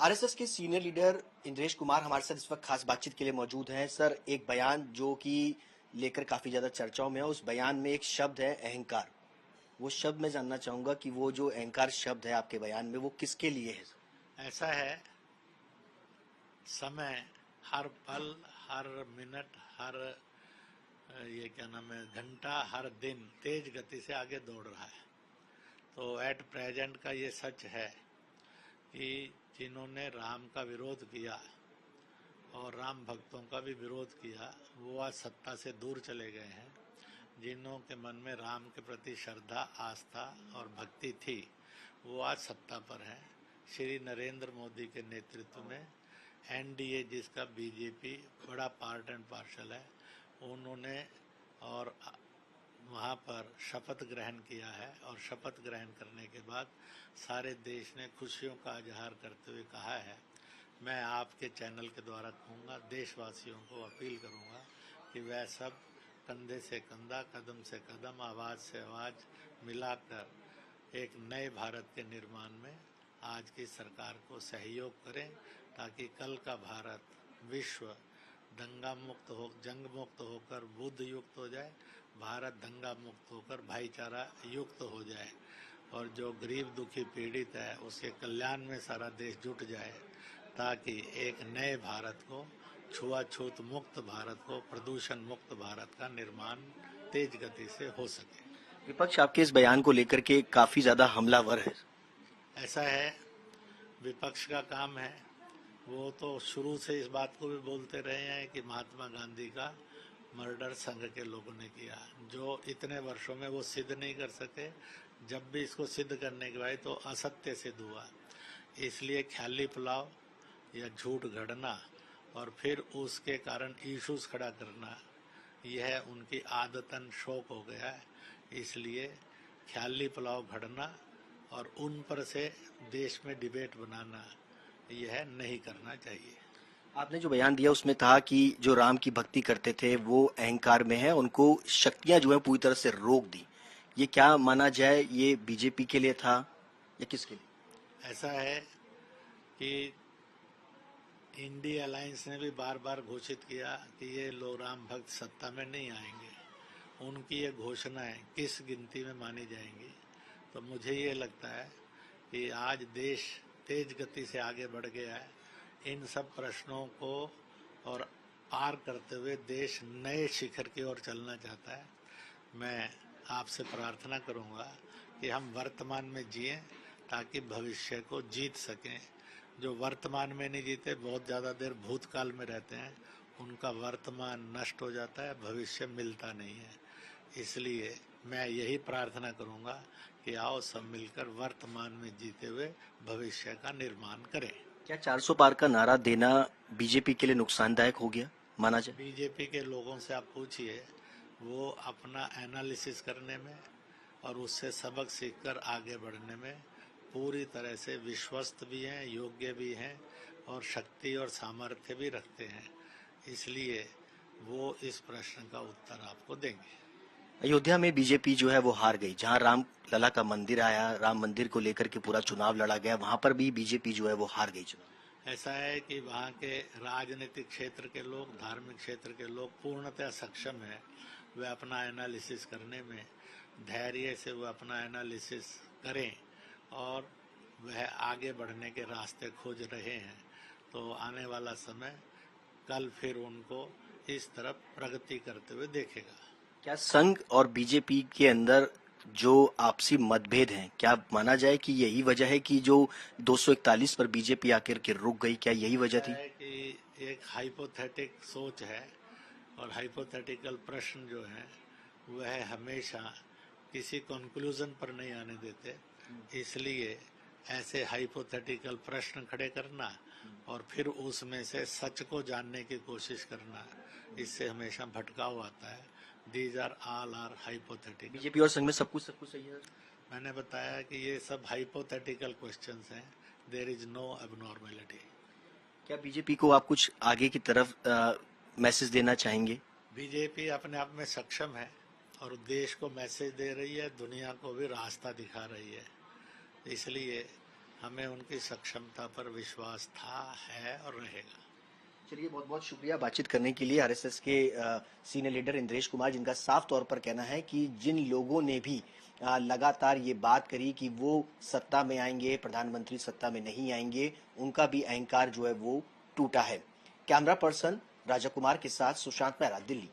RSS के senior leader Indresh Kumar हमारे साथ इस वक्त खास बातचीत के लिए मौजूद हैं। सर, एक बयान जो कि लेकर काफी ज्यादा चर्चाओं में है, उस बयान में एक शब्द है अहंकार। वो शब्द मैं जानना चाहूंगा कि वो जो अहंकार शब्द है आपके बयान में, वो किसके लिए है? ऐसा है, समय हर पल, हर मिनट, हर ये क्या नाम है, घंटा, हर दिन तेज गति से आगे दौड़ रहा है। तो एट प्रेजेंट का ये सच है कि जिन्होंने राम का विरोध किया और राम भक्तों का भी विरोध किया, वो आज सत्ता से दूर चले गए हैं। जिन्हों के मन में राम के प्रति श्रद्धा, आस्था और भक्ति थी, वो आज सत्ता पर है। श्री नरेंद्र मोदी के नेतृत्व में एनडीए, जिसका बीजेपी बड़ा पार्ट एंड पार्शल है, उन्होंने और वहाँ पर शपथ ग्रहण किया है। और शपथ ग्रहण करने के बाद सारे देश ने खुशियों का इजहार करते हुए कहा है। मैं आपके चैनल के द्वारा कहूँगा, देशवासियों को अपील करूँगा कि वह सब कंधे से कंधा, कदम से कदम, आवाज़ से आवाज़ मिलाकर एक नए भारत के निर्माण में आज की सरकार को सहयोग करें, ताकि कल का भारत विश्व दंगा मुक्त हो, जंग मुक्त होकर बुद्ध युक्त हो जाए, भारत दंगा मुक्त होकर भाईचारा युक्त हो जाए, और जो गरीब दुखी पीड़ित है उसके कल्याण में सारा देश जुट जाए, ताकि एक नए भारत को, छुआछूत मुक्त भारत को, प्रदूषण मुक्त भारत का निर्माण तेज गति से हो सके। विपक्ष आपके इस बयान को लेकर के काफी ज्यादा हमलावर है। ऐसा है, विपक्ष का काम है, वो तो शुरू से इस बात को भी बोलते रहे हैं कि महात्मा गांधी का मर्डर संघ के लोगों ने किया, जो इतने वर्षों में वो सिद्ध नहीं कर सके। जब भी इसको सिद्ध करने के बाद तो असत्य सिद्ध हुआ। इसलिए ख्याली पुलाव या झूठ गढ़ना और फिर उसके कारण इश्यूज खड़ा करना, यह उनकी आदतन शौक हो गया है। इसलिए ख्याली पुलाव घड़ना और उन पर से देश में डिबेट बनाना, यह नहीं करना चाहिए। आपने जो बयान दिया उसमें था कि जो राम की भक्ति करते थे वो अहंकार में है, उनको शक्तियां जो है पूरी तरह से रोक दी। ये क्या माना जाए, ये बीजेपी के लिए था या किसके लिए? ऐसा है कि इंडिया अलायंस ने भी बार बार घोषित किया कि ये लोग राम भक्त सत्ता में नहीं आएंगे। उनकी ये घोषणाएं किस गिनती में मानी जाएंगी? तो मुझे ये लगता है कि आज देश तेज गति से आगे बढ़ गया है। इन सब प्रश्नों को और पार करते हुए देश नए शिखर की ओर चलना चाहता है। मैं आपसे प्रार्थना करूंगा कि हम वर्तमान में जिएं, ताकि भविष्य को जीत सकें। जो वर्तमान में नहीं जीते, बहुत ज़्यादा देर भूतकाल में रहते हैं, उनका वर्तमान नष्ट हो जाता है, भविष्य मिलता नहीं है। इसलिए मैं यही प्रार्थना करूंगा कि आओ सब मिलकर वर्तमान में जीते हुए भविष्य का निर्माण करें। क्या 400 पार का नारा देना बीजेपी के लिए नुकसानदायक हो गया माना जाए? बीजेपी के लोगों से आप पूछिए, वो अपना एनालिसिस करने में और उससे सबक सीखकर आगे बढ़ने में पूरी तरह से विश्वस्त भी हैं, योग्य भी हैं और शक्ति और सामर्थ्य भी रखते हैं। इसलिए वो इस प्रश्न का उत्तर आपको देंगे। अयोध्या में बीजेपी जो है वो हार गई। जहां राम लला का मंदिर आया, राम मंदिर को लेकर के पूरा चुनाव लड़ा गया, वहां पर भी बीजेपी जो है वो हार गई चुनाव। ऐसा है कि वहाँ के राजनीतिक क्षेत्र के लोग, धार्मिक क्षेत्र के लोग पूर्णतः सक्षम है। वे अपना एनालिसिस करने में धैर्य से वो अपना एनालिसिस करें और वह आगे बढ़ने के रास्ते खोज रहे हैं। तो आने वाला समय कल फिर उनको इस तरफ प्रगति करते हुए देखेगा। क्या संघ और बीजेपी के अंदर जो आपसी मतभेद हैं, क्या माना जाए कि यही वजह है कि जो 241 पर बीजेपी आकर के रुक गई? क्या यही वजह थी? कि एक हाइपोथेटिक सोच है और हाइपोथेटिकल प्रश्न जो है वह हमेशा किसी कंक्लूजन पर नहीं आने देते। इसलिए ऐसे हाइपोथेटिकल प्रश्न खड़े करना और फिर उसमें से सच को जानने की कोशिश करना, इससे हमेशा भटकाव आता है। These are all are hypothetical. BJP और संघ में सब कुछ सही है। मैंने बताया कि ये सब हाइपोथेटिकल क्वेश्चंस हैं, देयर इज नो एबनॉर्मेलिटी। क्या बीजेपी को आप कुछ आगे की तरफ मैसेज देना चाहेंगे? बीजेपी अपने आप में सक्षम है और देश को मैसेज दे रही है, दुनिया को भी रास्ता दिखा रही है। इसलिए हमें उनकी सक्षमता पर विश्वास था, है और रहेगा। चलिए, बहुत बहुत शुक्रिया बातचीत करने के लिए। आरएसएस के सीनियर लीडर इंद्रेश कुमार, जिनका साफ तौर पर कहना है कि जिन लोगों ने भी लगातार ये बात करी कि वो सत्ता में आएंगे, प्रधानमंत्री सत्ता में नहीं आएंगे, उनका भी अहंकार जो है वो टूटा है। कैमरा पर्सन राजा कुमार के साथ सुशांत मेहरा, दिल्ली।